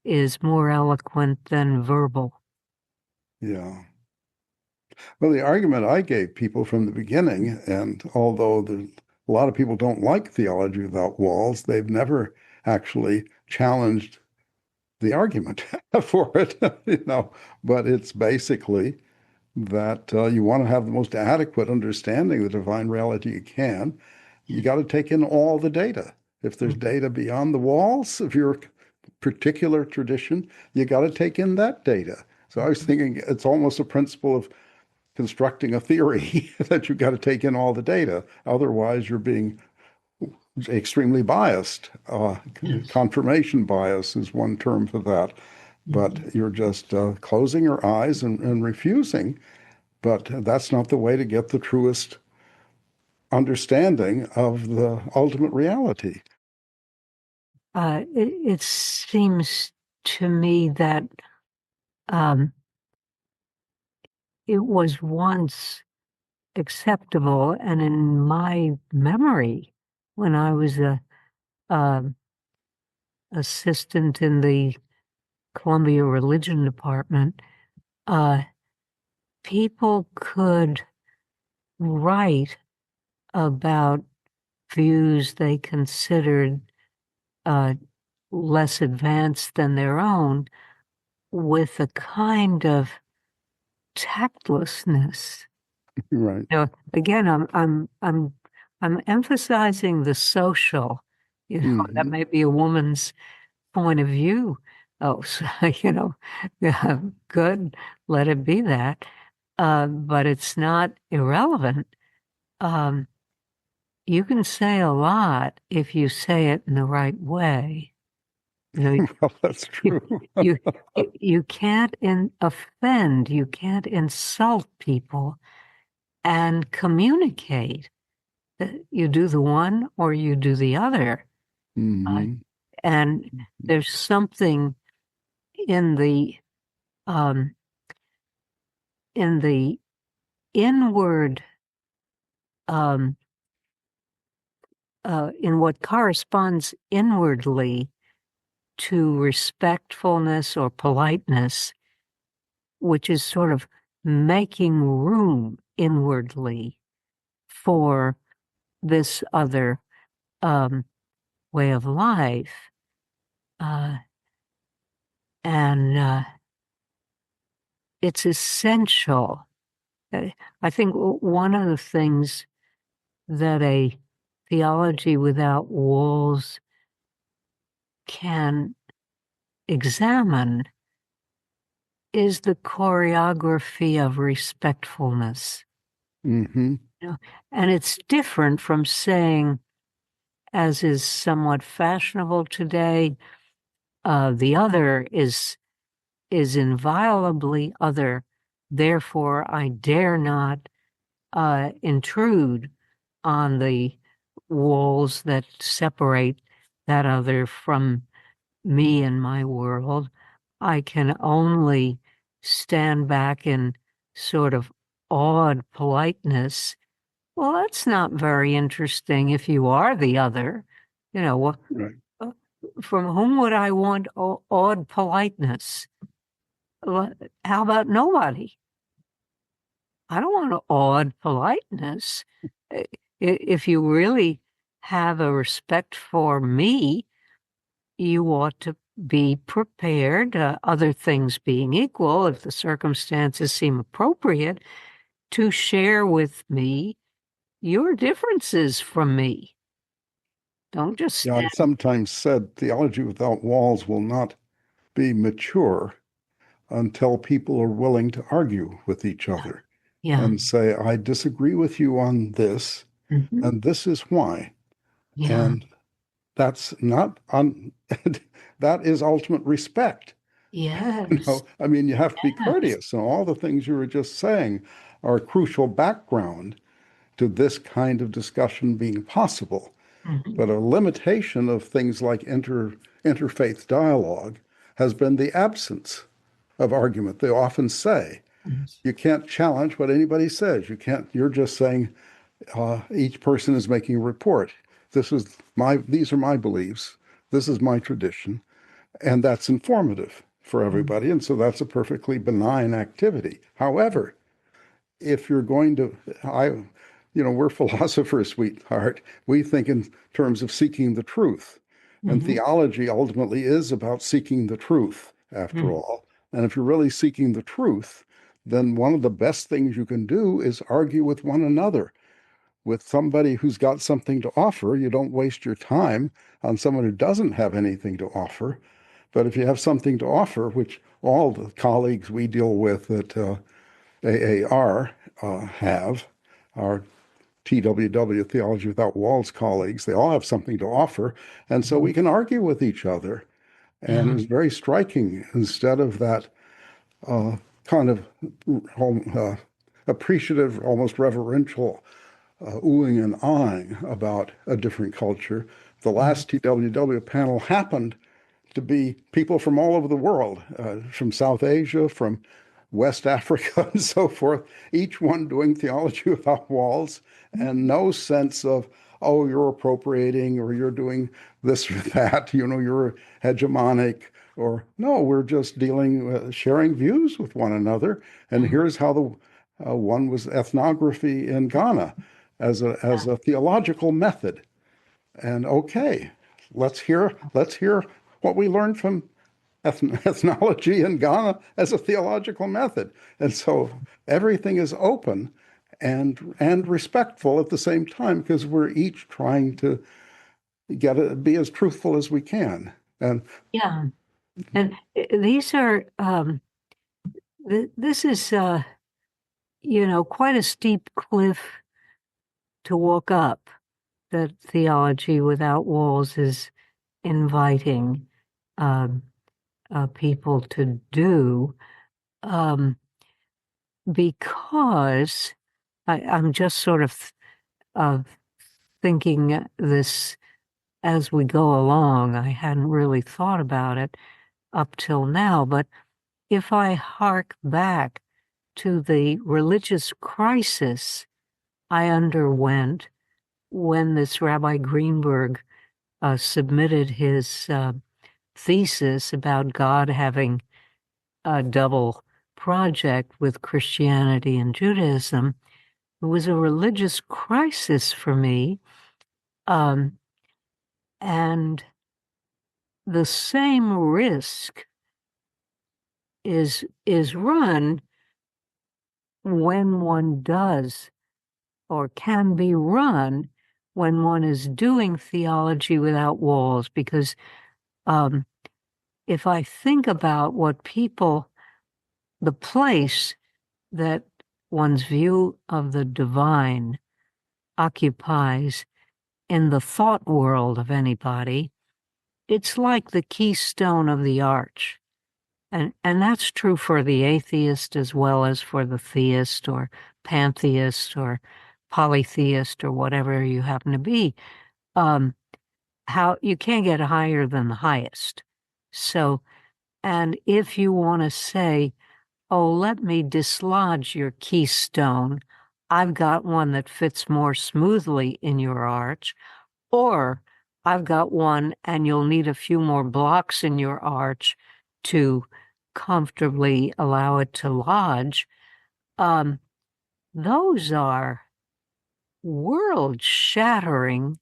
is more eloquent than verbal. Yeah. Well, the argument I gave people from the beginning, and although a lot of people don't like Theology Without Walls, they've never actually challenged the argument for it, but it's basically that you want to have the most adequate understanding of the divine reality you can. You got to take in all the data. If there's data beyond the walls of your particular tradition, you got to take in that data. So I was thinking it's almost a principle of constructing a theory that you've got to take in all the data. Otherwise, you're being extremely biased. Confirmation bias is one term for that. But you're just closing your eyes and refusing. But that's not the way to get the truest understanding of the ultimate reality. It seems to me that it was once acceptable, and in my memory, when I was a assistant in the Columbia Religion Department, people could write about views they considered less advanced than their own with a kind of tactlessness. Right. Again, I'm emphasizing the social. That may be a woman's point of view. Oh, so, yeah, good, let it be that. But it's not irrelevant. You can say a lot if you say it in the right way. Well, that's true. You can't offend, you can't insult people and communicate. You do the one or you do the other. And there's something in the inward, in what corresponds inwardly to respectfulness or politeness, which is sort of making room inwardly for this other way of life. And it's essential. I think one of the things that a Theology Without Walls can examine is the choreography of respectfulness. And it's different from saying, as is somewhat fashionable today, the other is inviolably other, therefore I dare not intrude on the walls that separate that other from me and my world. I can only stand back in sort of awed politeness. Well, that's not very interesting if you are the other. Right. From whom would I want awed politeness? How about nobody? I don't want awed politeness. If you really have a respect for me, you ought to be prepared, other things being equal, if the circumstances seem appropriate, to share with me your differences from me. Don't just stand. I've sometimes said Theology Without Walls will not be mature until people are willing to argue with each other and say, I disagree with you on this, and this is why. And that's not that is ultimate respect. Yes. I mean, you have to be courteous, and all the things you were just saying are a crucial background to this kind of discussion being possible. But a limitation of things like interfaith dialogue has been the absence of argument. They often say, you can't challenge what anybody says. You're just saying each person is making a report. These are my beliefs. This is my tradition. And that's informative for everybody. And so that's a perfectly benign activity. However, if you're going to, we're philosophers, sweetheart. We think in terms of seeking the truth. And theology ultimately is about seeking the truth, after all. And if you're really seeking the truth, then one of the best things you can do is argue with one another. With somebody who's got something to offer, you don't waste your time on someone who doesn't have anything to offer. But if you have something to offer, which all the colleagues we deal with at AAR have, our TWW, Theology Without Walls colleagues. They all have something to offer. And so we can argue with each other. And it was very striking. Instead of that kind of appreciative, almost reverential oohing and ahhing about a different culture, the last TWW panel happened to be people from all over the world, from South Asia, from West Africa, and so forth, each one doing Theology Without Walls, and no sense of, oh, you're appropriating or you're doing this or that, you're hegemonic, or no, we're just sharing views with one another. And here's how the one was ethnography in Ghana as a theological method. And okay, let's hear what we learned from ethnology in Ghana as a theological method. And so everything is open and respectful at the same time, because we're each trying to be as truthful as we can. And yeah, and these are this is quite a steep cliff to walk up that Theology Without Walls is inviting people to do, because I'm just sort of thinking this as we go along. I hadn't really thought about it up till now, but if I hark back to the religious crisis I underwent when this Rabbi Greenberg submitted his thesis about God having a double project with Christianity and Judaism, it was a religious crisis for me. And the same risk is run when one does, or can be run when one is doing Theology Without Walls, because if I think about the place that one's view of the divine occupies in the thought world of anybody, it's like the keystone of the arch. And that's true for the atheist as well as for the theist or pantheist or polytheist or whatever you happen to be. How you can't get higher than the highest. So, and if you want to say, oh, let me dislodge your keystone, I've got one that fits more smoothly in your arch, or I've got one and you'll need a few more blocks in your arch to comfortably allow it to lodge. Those are world-shattering,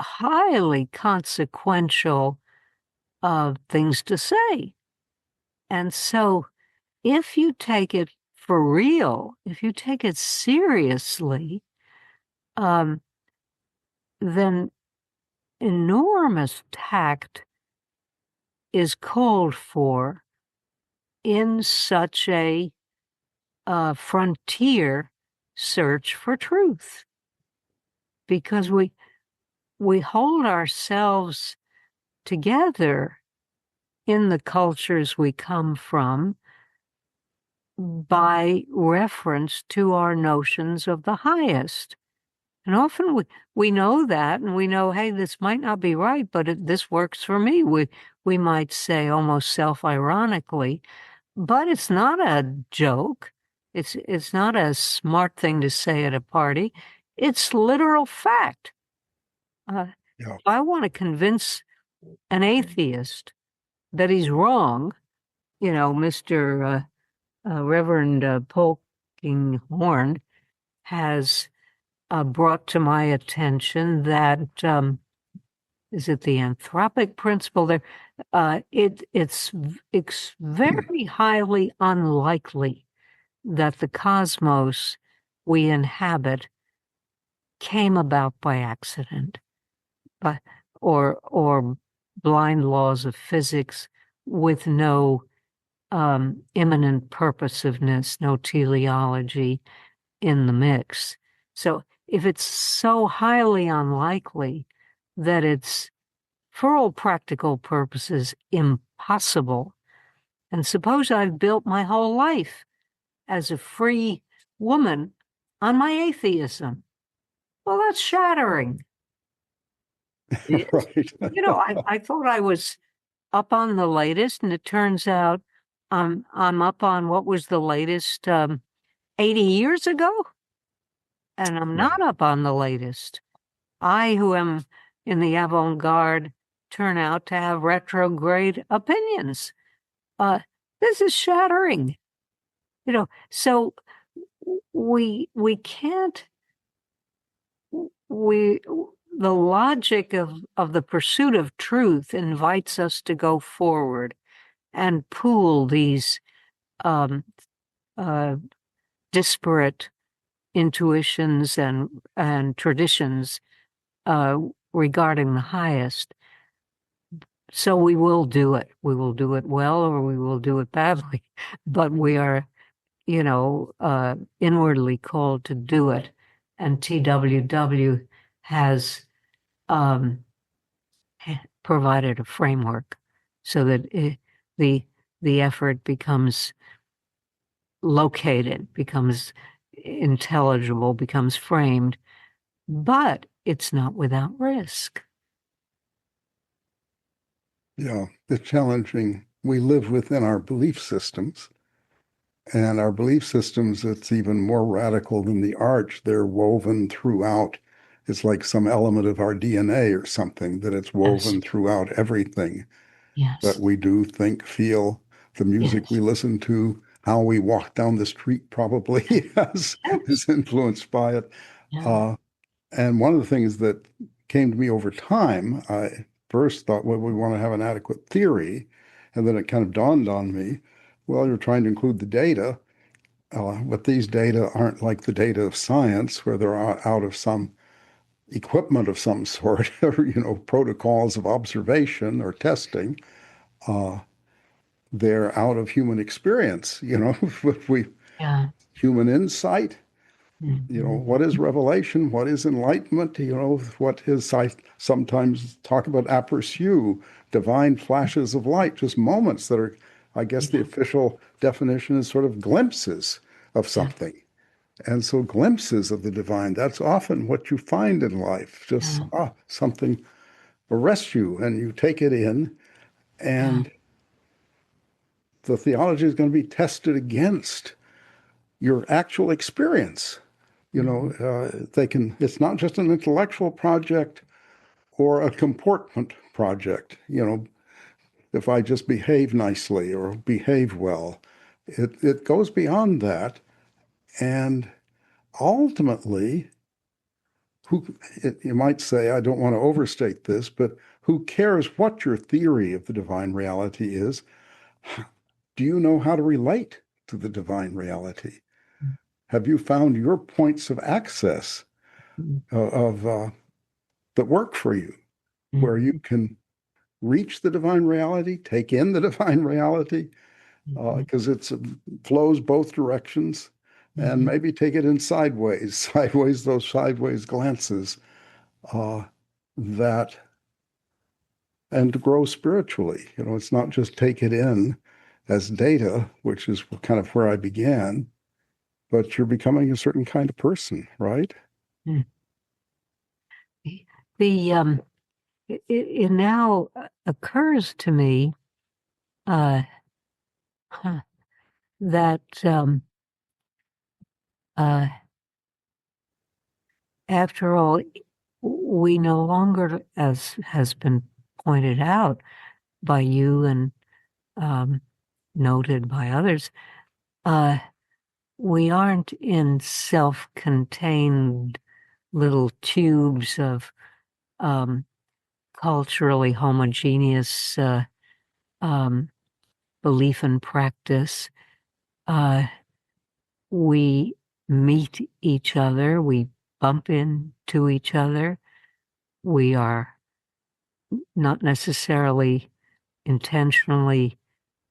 highly consequential things to say. And so if you take it for real, if you take it seriously, then enormous tact is called for in such a frontier search for truth, because we hold ourselves together in the cultures we come from by reference to our notions of the highest. And often we know that, and we know, hey, this might not be right, but this works for me. We might say almost self-ironically, but it's not a joke. It's not a smart thing to say at a party. It's literal fact. If I want to convince an atheist that he's wrong, Mr. Reverend Polkinghorne has brought to my attention that, is it the anthropic principle there? It's very highly unlikely that the cosmos we inhabit came about by accident, or blind laws of physics with no imminent purposiveness, no teleology. in the mix. So if it's so highly unlikely that it's, for all practical purposes, impossible, and suppose I've built my whole life as a free woman on my atheism, well, that's shattering. Right. I thought I was up on the latest, and it turns out I'm up on what was the latest 80 years ago, and I'm not up on the latest. I, who am in the avant-garde, turn out to have retrograde opinions. This is shattering. So we can't, the logic of the pursuit of truth invites us to go forward and pool these disparate intuitions and traditions regarding the highest. So we will do it. We will do it well, or we will do it badly. But we are, inwardly called to do it. And TWW has provided a framework so that the effort becomes located, becomes intelligible, becomes framed, but it's not without risk. Yeah, it's challenging. We live within our belief systems, and our belief systems, it's even more radical than the arch. They're woven throughout. It's like some element of our DNA or something, that it's woven Yes. throughout everything Yes. that we do, think, feel, the music Yes. we listen to, how we walk down the street probably is influenced by it. Yeah. And one of the things that came to me over time, I first thought, well, we want to have an adequate theory. And then it kind of dawned on me, well, you're trying to include the data, but these data aren't like the data of science, where they're out of some equipment of some sort, or, protocols of observation or testing. They're out of human experience, Yeah. human insight. Mhm. What is revelation? What is enlightenment? What is, I sometimes talk about aperçu, divine flashes of light, just moments that are, I guess the official definition is sort of glimpses of something. And so glimpses of the divine, that's often what you find in life. Just something arrests you and you take it in, and the theology is going to be tested against your actual experience. It's not just an intellectual project or a comportment project. If I just behave nicely or behave well, it goes beyond that. And ultimately, you might say, I don't want to overstate this, but who cares what your theory of the divine reality is? Do you know how to relate to the divine reality? Have you found your points of access of that work for you, where you can reach the divine reality, take in the divine reality, because it flows both directions, and maybe take it in sideways, those sideways glances, that, and to grow spiritually. It's not just take it in as data, which is kind of where I began, but you're becoming a certain kind of person, right? The it now occurs to me that after all, we no longer, as has been pointed out by you and noted by others, we aren't in self-contained little tubes of culturally homogeneous belief and practice. We meet each other, we bump into each other. We are not necessarily intentionally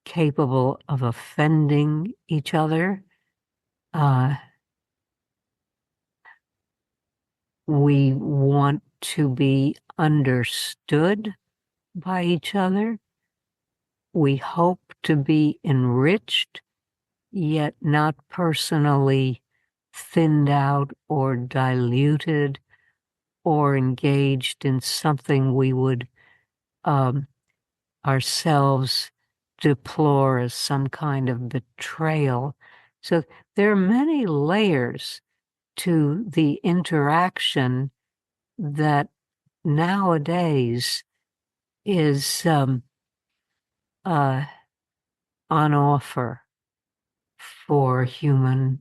capable of offending each other. we want to be understood by each other. We hope to be enriched, yet not personally thinned out or diluted or engaged in something we would ourselves deplore as some kind of betrayal. So there are many layers to the interaction that nowadays is on offer for human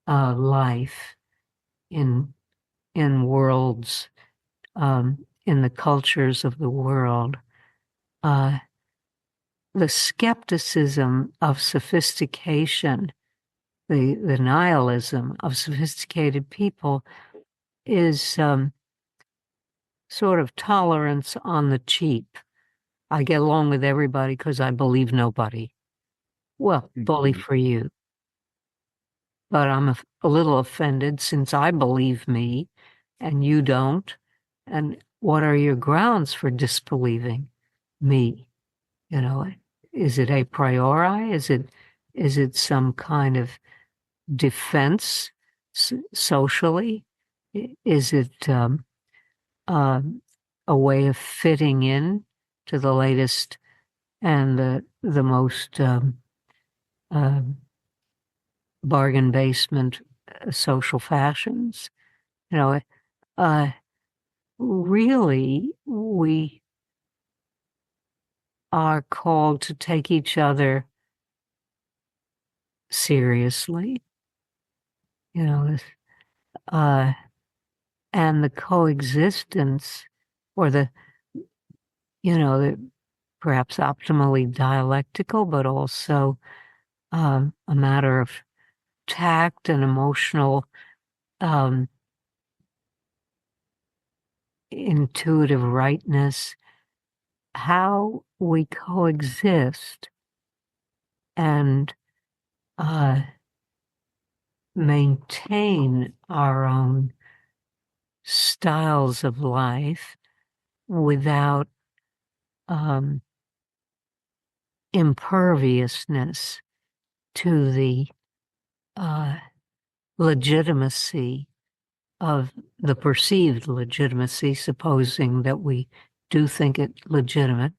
life in worlds, in the cultures of the world. The skepticism of sophistication, the nihilism of sophisticated people is sort of tolerance on the cheap. I get along with everybody because I believe nobody. Well, bully for you. But I'm a little offended since I believe me and you don't. And what are your grounds for disbelieving me? You know, is it a priori? Is it some kind of defense socially? Is it a way of fitting in to the latest and the most bargain basement social fashions? You know, really, we are called to take each other seriously, you know, and the coexistence or the perhaps optimally dialectical, but also a matter of tact and emotional intuitive rightness, how we coexist and maintain our own styles of life without imperviousness to the legitimacy of the perceived legitimacy, supposing that we do think it legitimate,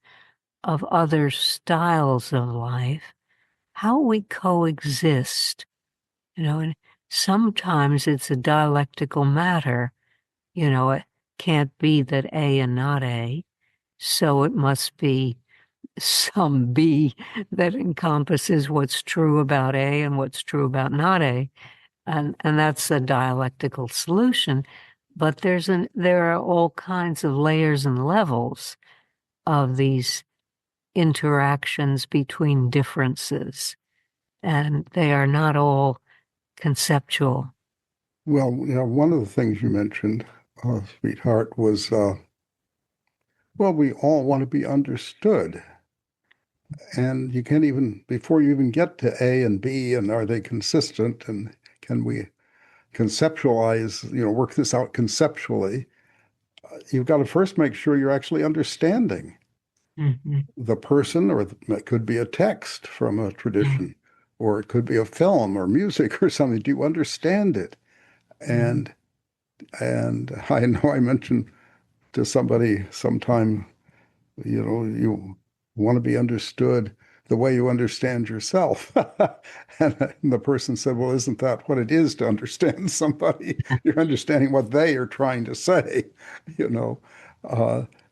of other styles of life, how we coexist, and sometimes it's a dialectical matter, it can't be that A and not A, so it must be some B that encompasses what's true about A and what's true about not A. And that's a dialectical solution. But there are all kinds of layers and levels of these interactions between differences, and they are not all conceptual. Well, one of the things you mentioned, sweetheart, was, we all want to be understood. And you can't even, before you even get to A and B, and are they consistent, and can we conceptualize, work this out conceptually, you've got to first make sure you're actually understanding the person, or it could be a text from a tradition, or it could be a film or music or something. Do you understand it? And I know I mentioned to somebody sometime, you want to be understood the way you understand yourself. And the person said, well, isn't that what it is to understand somebody? You're understanding what they are trying to say.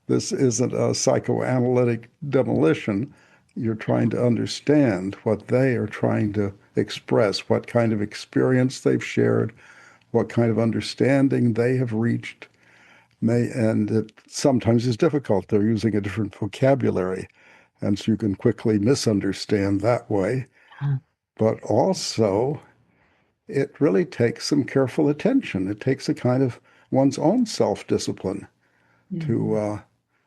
This isn't a psychoanalytic demolition. You're trying to understand what they are trying to express, what kind of experience they've shared, what kind of understanding they have reached. And it sometimes is difficult. They're using a different vocabulary, and so you can quickly misunderstand that way. But also, it really takes some careful attention. It takes a kind of one's own self-discipline to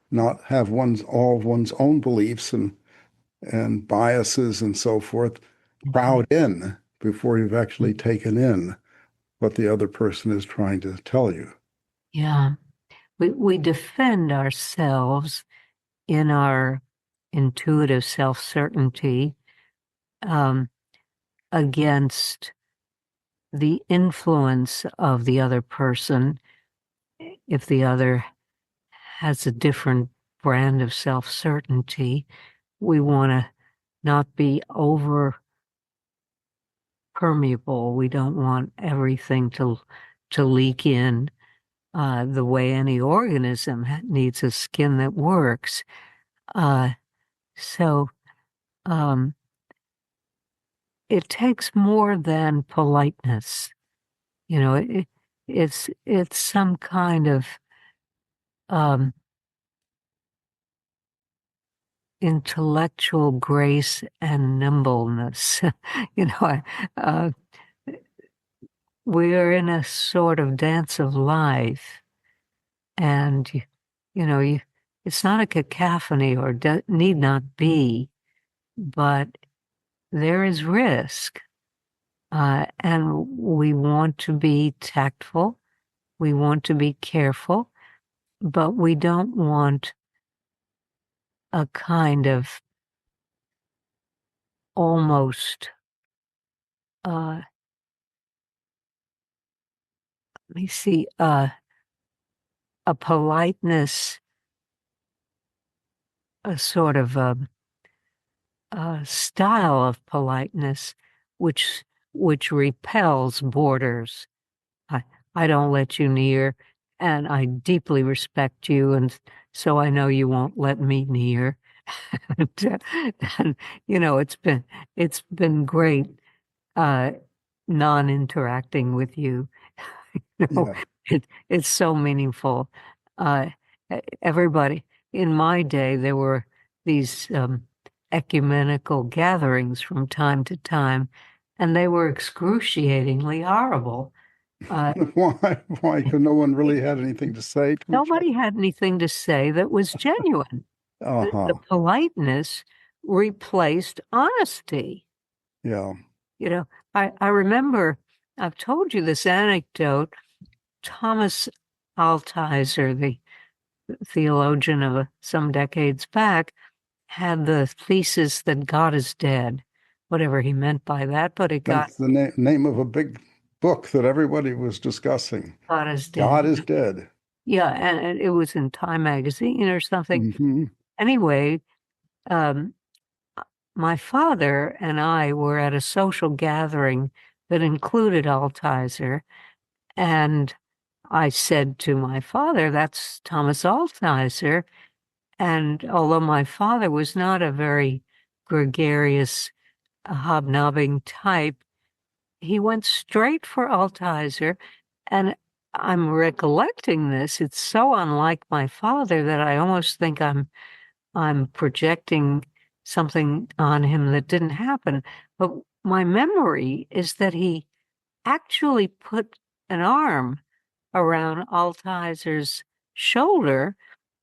not have all of one's own beliefs and biases and so forth crowd in before you've actually taken in what the other person is trying to tell you. Yeah. We defend ourselves in our intuitive self-certainty against the influence of the other person. If the other has a different brand of self-certainty, we want to not be over permeable. We don't want everything to leak in the way any organism needs a skin that works. So it takes more than politeness. You know, it's some kind of intellectual grace and nimbleness. You know, we're in a sort of dance of life, and it's not a cacophony or need not be, but there is risk, and we want to be tactful, we want to be careful, but we don't want a kind of almost let me see, a politeness, a sort of a style of politeness which repels borders. I don't let you near, and I deeply respect you, and so I know you won't let me near. And it's been great non-interacting with you. Yeah. It's so meaningful. Uh, Everybody in my day, there were these ecumenical gatherings from time to time, and they were excruciatingly horrible. Why? Why? Because no one really had anything to say to each Nobody had anything to say that was genuine. other. The politeness replaced honesty. Yeah. I remember, I've told you this anecdote. Thomas Altizer, the theologian of some decades back, had the thesis that God is dead, whatever he meant by that, but it got That's the name of a big book that everybody was discussing. God is dead. God is dead. Yeah, and it was in Time magazine or something. Mm-hmm. Anyway, my father and I were at a social gathering that included Altizer, and I said to my father, "That's Thomas Altizer." And although my father was not a very gregarious, hobnobbing type, he went straight for Altizer. And I'm recollecting this. It's so unlike my father that I almost think I'm projecting something on him that didn't happen. But my memory is that he actually put an arm around Altizer's shoulder,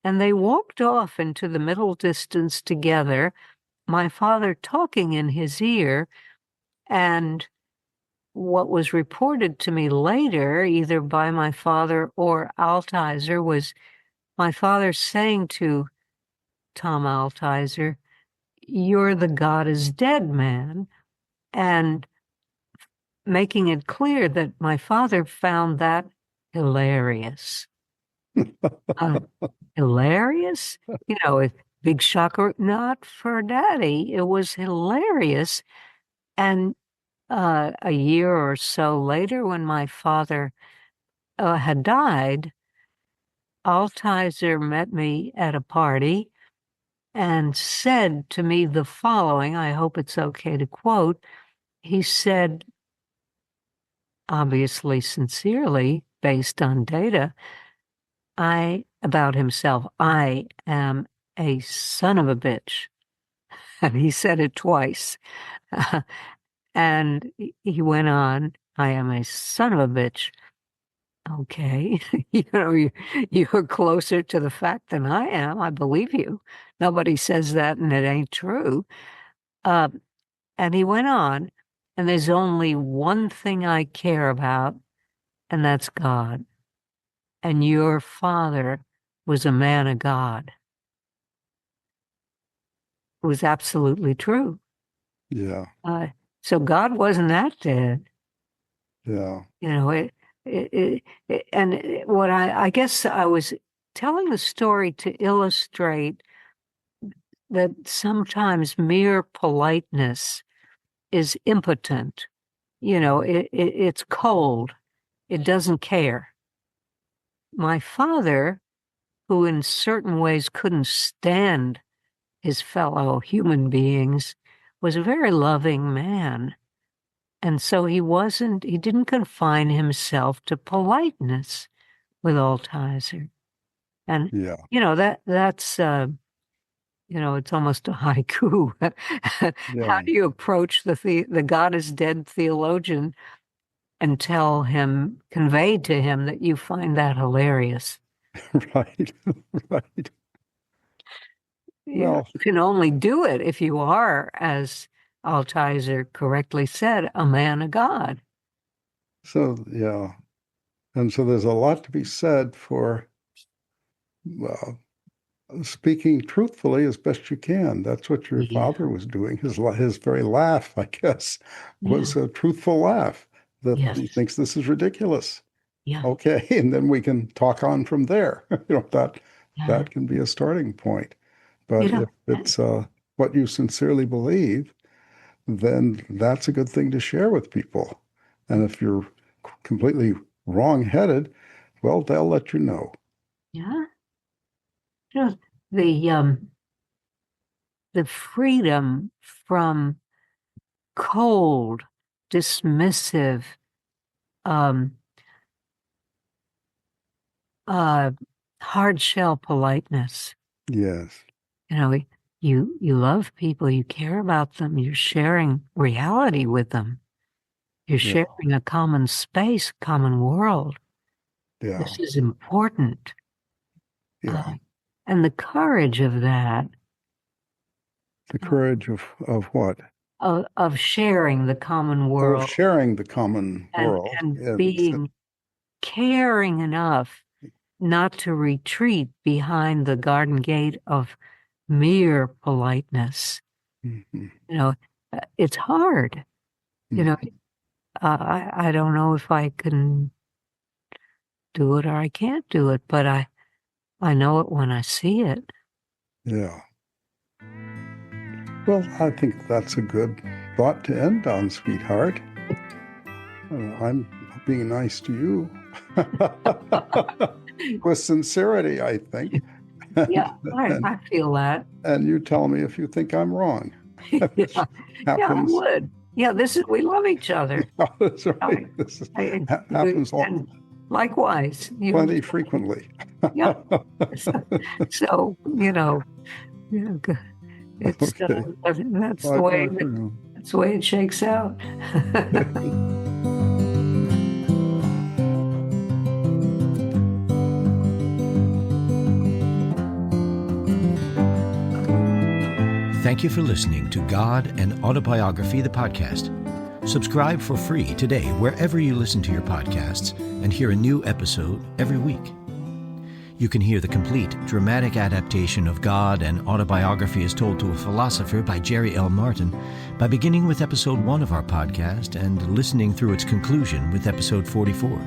and they walked off into the middle distance together, my father talking in his ear. And what was reported to me later, either by my father or Altizer, was my father saying to Tom Altizer, "You're the God is dead man," and making it clear that my father found that hilarious. Hilarious? A big shocker. Not for Daddy. It was hilarious. And a year or so later, when my father had died, Altizer met me at a party and said to me the following. I hope it's okay to quote. He said, obviously sincerely, based on data, about himself, "I am a son of a bitch." And he said it twice. And he went on, "I am a son of a bitch." Okay. You're closer to the fact than I am. I believe you. Nobody says that and it ain't true. And he went on, and there's only one thing I care about, and that's God. And your father was a man of God. It was absolutely true. Yeah. So God wasn't that dead. Yeah. What I guess I was telling the story to illustrate that sometimes mere politeness is impotent. It's cold. It doesn't care. My father, who in certain ways couldn't stand his fellow human beings, was a very loving man. And so he didn't confine himself to politeness with Altizer. And, Yeah. that's, it's almost a haiku. How Yeah. do you approach the God is dead theologian and convey to him that you find that hilarious? Right. Right. Well, You can only do it if you are, as Altizer correctly said, a man of God. so yeah. And so there's a lot to be said for speaking truthfully as best you can. That's what your Yeah. father was doing. His very laugh, I guess, was Yeah. a truthful laugh that Yes. he thinks this is ridiculous. Yeah. Okay, and then we can talk on from there. That Yeah. can be a starting point. But You know, if it's what you sincerely believe, then that's a good thing to share with people. And if you're completely wrong-headed, well, they'll let you know. yeah. You know, the freedom from cold, dismissive, um, hard shell politeness. Yes. You love people, you care about them, you're sharing reality with them. You're Yeah. sharing a common space, common world. Yeah. This is important. Yeah. And the courage of that, The courage of what? of sharing the common Of world sharing the common world. and Yeah, being caring enough not to retreat behind the garden gate of mere politeness. mhm. It's hard. I don't know if I can do it or I can't do it, but I know it when I see it. Yeah. Well, I think that's a good thought to end on, sweetheart. I'm being nice to you with sincerity, I think. Yeah, I feel that. And you tell me if you think I'm wrong. Yeah, I Happens. would. Yeah, we love each other. That's right. This happens And likewise. plenty frequently. Yeah. So, it's Okay. that's Bye the way for now. that's the way it shakes out. Thank you for listening to God and Autobiography, the podcast. Subscribe for free today wherever you listen to your podcasts and hear a new episode every week. You can hear the complete dramatic adaptation of God and Autobiography as Told to a Philosopher by Jerry L. Martin by beginning with episode 1 of our podcast and listening through its conclusion with episode 44.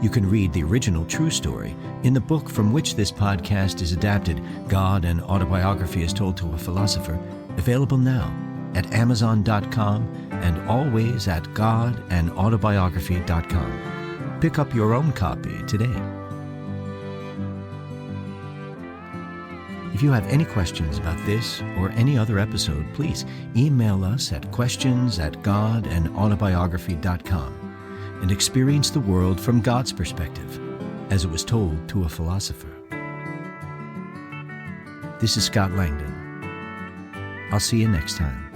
You can read the original true story in the book from which this podcast is adapted, God and Autobiography as Told to a Philosopher, available now at Amazon.com and always at godandautobiography.com. Pick up your own copy today. If you have any questions about this or any other episode, please email us at questions@godandautobiography.com and experience the world from God's perspective, as it was told to a philosopher. This is Scott Langdon. I'll see you next time.